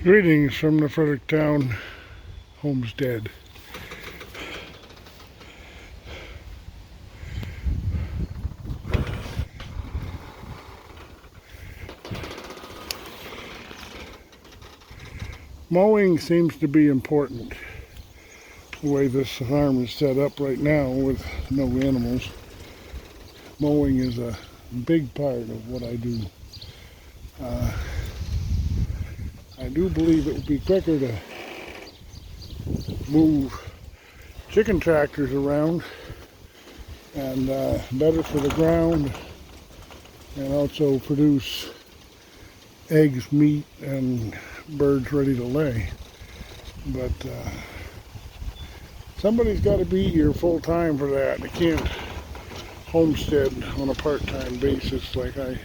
Greetings from the Fredericktown homestead. Mowing seems to be important. The way this farm is set up right now with no animals, mowing is a big part of what I do. I do believe it would be quicker to move chicken tractors around and better for the ground, and also produce eggs, meat, and birds ready to lay. But somebody's got to be here full time for that. They can't homestead on a part-time basis like I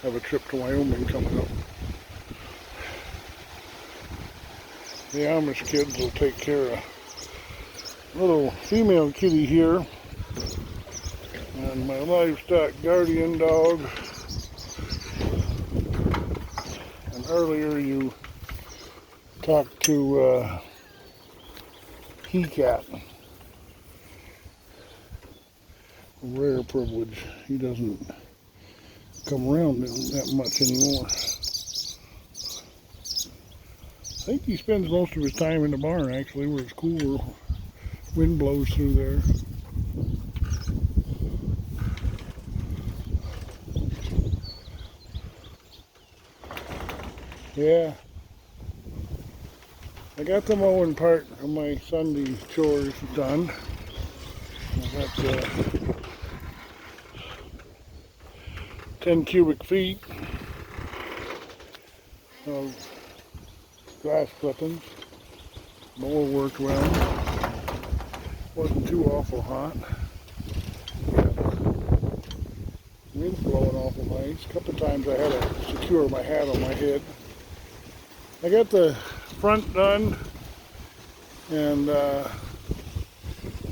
have a trip to Wyoming coming up. The Amish kids will take care of little female kitty here, and my livestock guardian dog. And earlier you talked to He-Cat. A rare privilege. He doesn't come around that much anymore. I think he spends most of his time in the barn, actually, where it's cooler. Wind blows through there. Yeah. I got the mowing part of my Sunday chores done. I got 10 cubic feet of grass clippings. Mower worked well. Wasn't too awful hot. Wind's blowing awful nice. A couple times I had to secure my hat on my head. I got the front done, and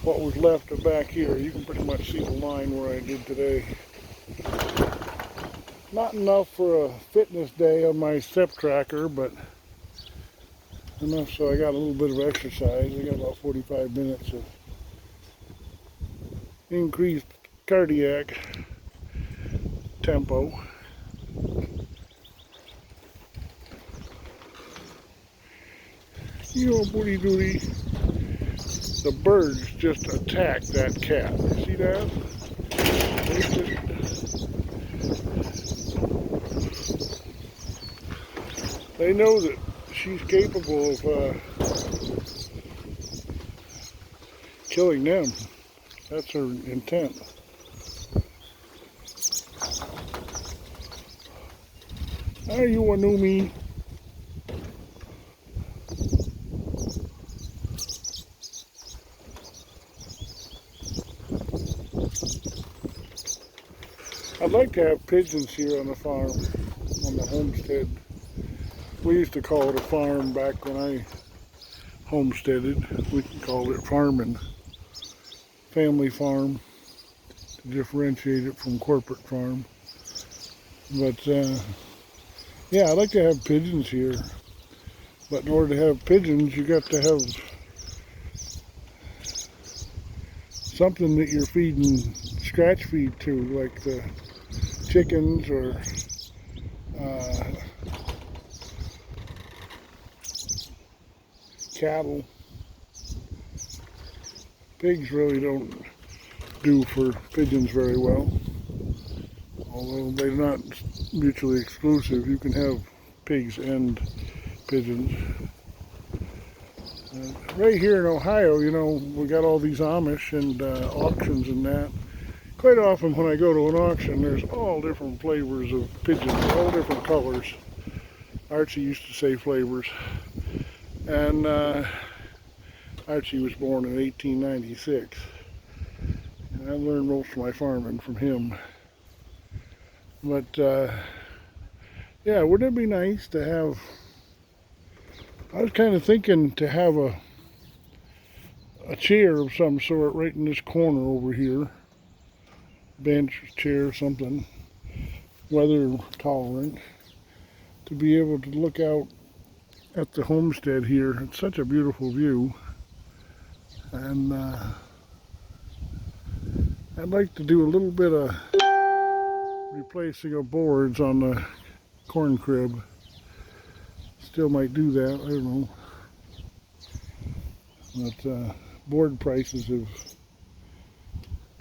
what was left of back here, you can pretty much see the line where I did today. Not enough for a fitness day on my step tracker, but enough so I got a little bit of exercise. I got about 45 minutes of increased cardiac tempo. You know, booty doody, the birds just attacked that cat. You see that? They know that she's capable of killing them. That's her intent. Are you a new me? I'd like to have pigeons here on the farm, on the homestead. We used to call it a farm back when I homesteaded. We called it farming. Family farm, to differentiate it from corporate farm. But yeah, I'd like to have pigeons here. But in order to have pigeons, you got to have something that you're feeding scratch feed to, like the chickens or cattle. Pigs really don't do for pigeons very well, although they're not mutually exclusive. You can have pigs and pigeons. Right here in Ohio, you know, we got all these Amish and auctions and that. Quite often when I go to an auction, there's all different flavors of pigeons, all different colors. Archie used to say flavors. And Archie was born in 1896. And I learned most of my farming from him. But yeah, wouldn't it be nice to have, I was kind of thinking to have a chair of some sort right in this corner over here. Bench, chair, something weather tolerant. to be able to look out at the homestead here. It's such a beautiful view. And I'd like to do a little bit of replacing of boards on the corn crib. Still might do that, I don't know. But board prices have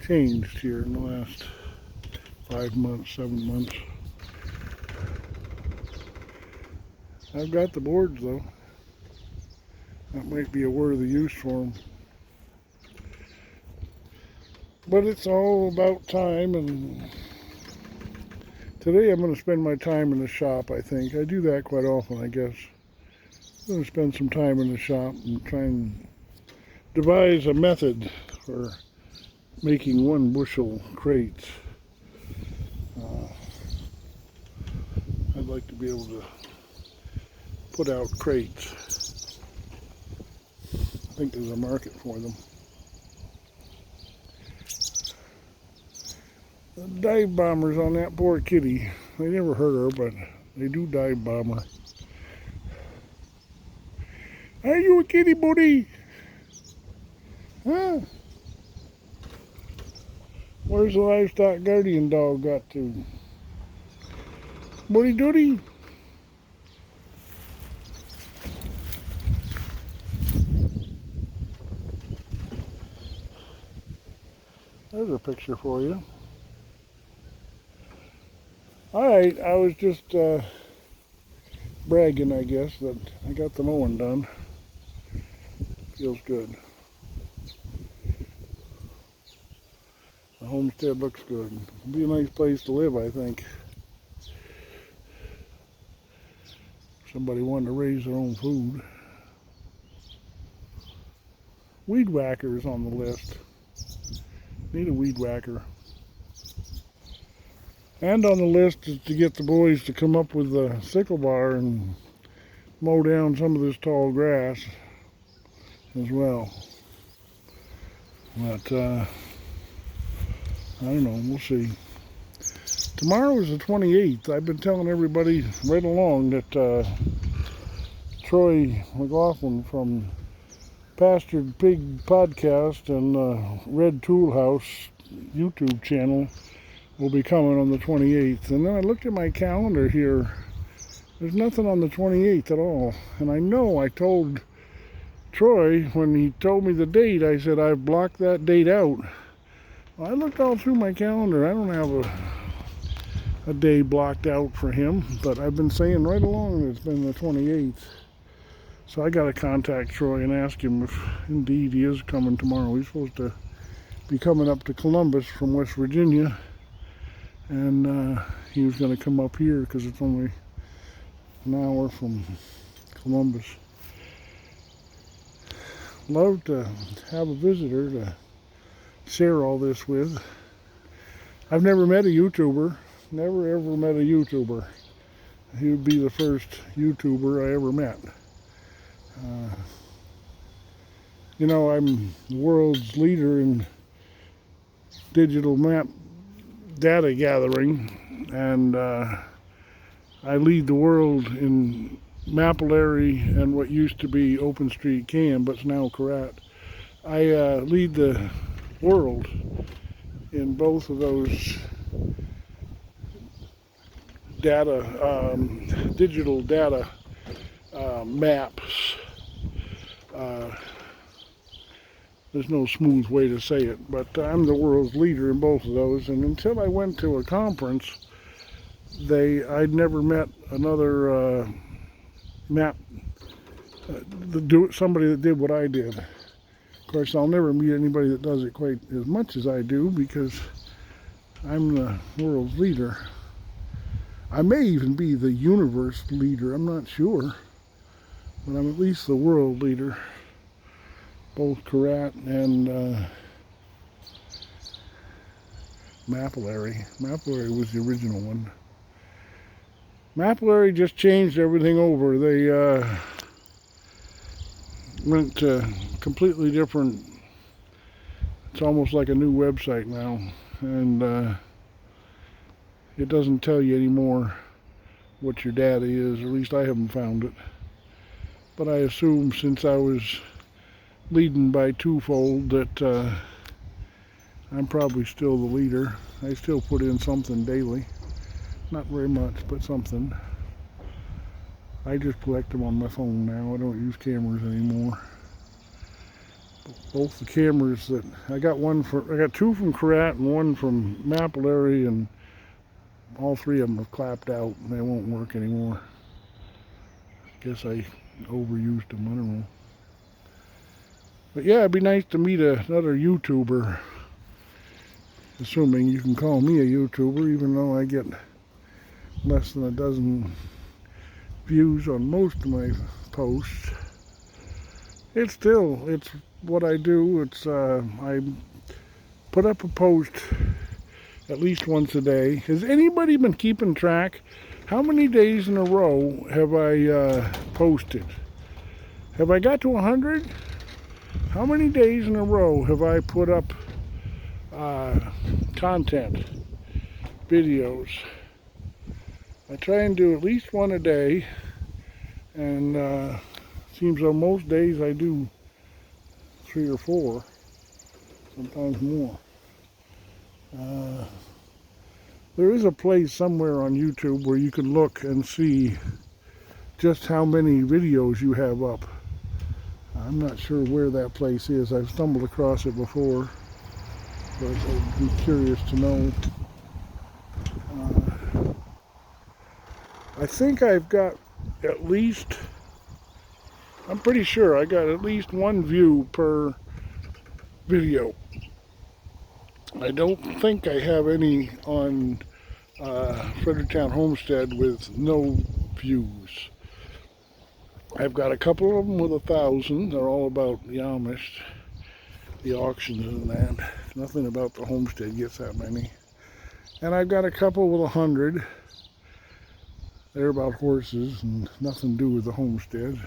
changed here in the last 5 months, 7 months. I've got the boards though. That might be a worthy use for them. But it's all about time, and today I'm going to spend my time in the shop, I think. I do that quite often, I guess. I'm going to spend some time in the shop and try and devise a method for making 1 bushel crates. I'd like to be able to put out crates. I think there's a market for them. The dive bombers on that poor kitty. They never hurt her, but they do dive bomb her. Are you a kitty, buddy? Huh? Where's the livestock guardian dog got to? Buddy doody? There's a picture for you. Alright, I was just bragging, I guess, that I got the mowing done. Feels good. The homestead looks good. It'll be a nice place to live, I think. Somebody wanted to raise their own food. Weed whacker is on the list. Need a weed whacker. And on the list is to get the boys to come up with a sickle bar and mow down some of this tall grass as well. But I don't know, we'll see. Tomorrow is the 28th. I've been telling everybody right along that Troy McLaughlin from Pastured Pig Podcast and Red Tool House YouTube channel will be coming on the 28th. And then I looked at my calendar here. There's nothing on the 28th at all. And I know I told Troy when he told me the date, I said I've blocked that date out. Well, I looked all through my calendar. I don't have a day blocked out for him, but I've been saying right along that it's been the 28th. So I got to contact Troy and ask him if indeed he is coming tomorrow. He's supposed to be coming up to Columbus from West Virginia, and he was going to come up here because it's only an hour from Columbus. Love to have a visitor to share all this with. I've never met a YouTuber. Never ever met a YouTuber. He would be the first YouTuber I ever met. You know, I'm the world's leader in digital map data gathering, and I lead the world in Mapillary and what used to be OpenStreetCam, but it's now Karat. I lead the world in both of those data, digital data maps. There's no smooth way to say it, but I'm the world's leader in both of those. And until I went to a conference, I'd never met another map, somebody that did what I did. Of course, I'll never meet anybody that does it quite as much as I do because I'm the world's leader. I may even be the universe leader, I'm not sure, but I'm at least the world leader. Both Karat and Mapillary. Mapillary was the original one. Mapillary just changed everything over. They went to completely different. It's almost like a new website now, and it doesn't tell you anymore what your data is. At least I haven't found it. But I assume since I was leading by twofold that I'm probably still the leader. I still put in something daily. Not very much, but something. I just collect them on my phone now. I don't use cameras anymore. Both the cameras that I got two from Korat and one from Mapillary, and all three of them have clapped out and they won't work anymore. Guess I overused them, I don't know. But yeah, it'd be nice to meet another YouTuber. Assuming you can call me a YouTuber, even though I get less than a dozen views on most of my posts. It's what I do. I put up a post at least once a day. Has anybody been keeping track? How many days in a row have I posted? Have I got to 100? How many days in a row have I put up content, videos? I try and do at least one a day, and seems on most days I do 3 or 4, sometimes more. There is a place somewhere on YouTube where you can look and see just how many videos you have up. I'm not sure where that place is. I've stumbled across it before, but I'd be curious to know. I think I've got at least, I'm pretty sure I got at least one view per video. I don't think I have any on Fredericktown Homestead with no views. I've got a couple of them with 1,000. They're all about the Amish, the auctions and that. Nothing about the homestead gets that many. And I've got a couple with 100. They're about horses and nothing to do with the homestead.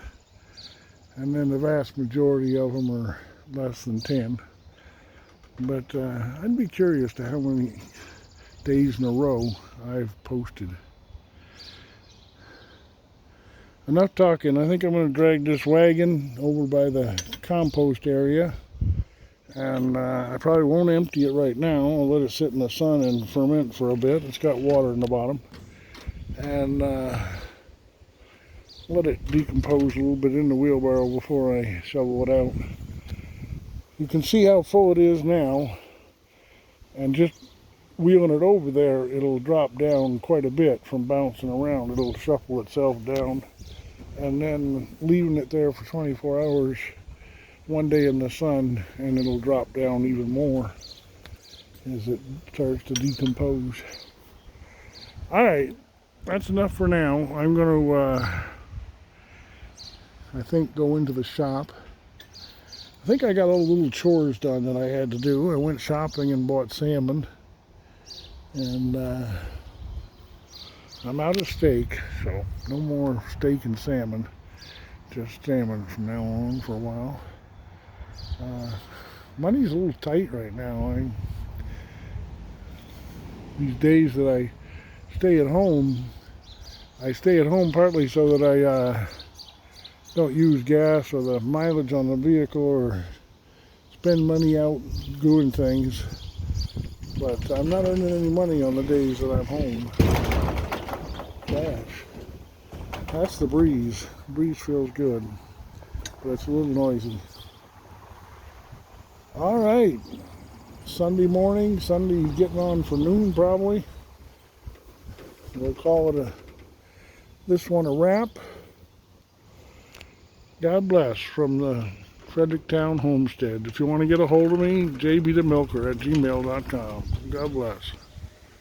And then the vast majority of them are less than 10. But I'd be curious to how many days in a row I've posted. Enough talking. I think I'm going to drag this wagon over by the compost area. And I probably won't empty it right now. I'll let it sit in the sun and ferment for a bit. It's got water in the bottom. And let it decompose a little bit in the wheelbarrow before I shovel it out. You can see how full it is now, and just wheeling it over there, it'll drop down quite a bit from bouncing around. It'll shuffle itself down, and then leaving it there for 24 hours one day in the sun, and it'll drop down even more as it starts to decompose. Alright, that's enough for now. I'm going to, I think, go into the shop. I think I got all the little chores done that I had to do. I went shopping and bought salmon. And I'm out of steak, so no more steak and salmon. Just salmon from now on for a while. Money's a little tight right now. These days that I stay at home partly so that I don't use gas or the mileage on the vehicle or spend money out doing things. But I'm not earning any money on the days that I'm home. Gosh, that's the breeze. The breeze feels good, but it's a little noisy. All right, Sunday morning, Sunday getting on for noon probably. We'll call it this one a wrap. God bless from the Fredericktown Homestead. If you want to get a hold of me, jbthemilker@gmail.com. God bless.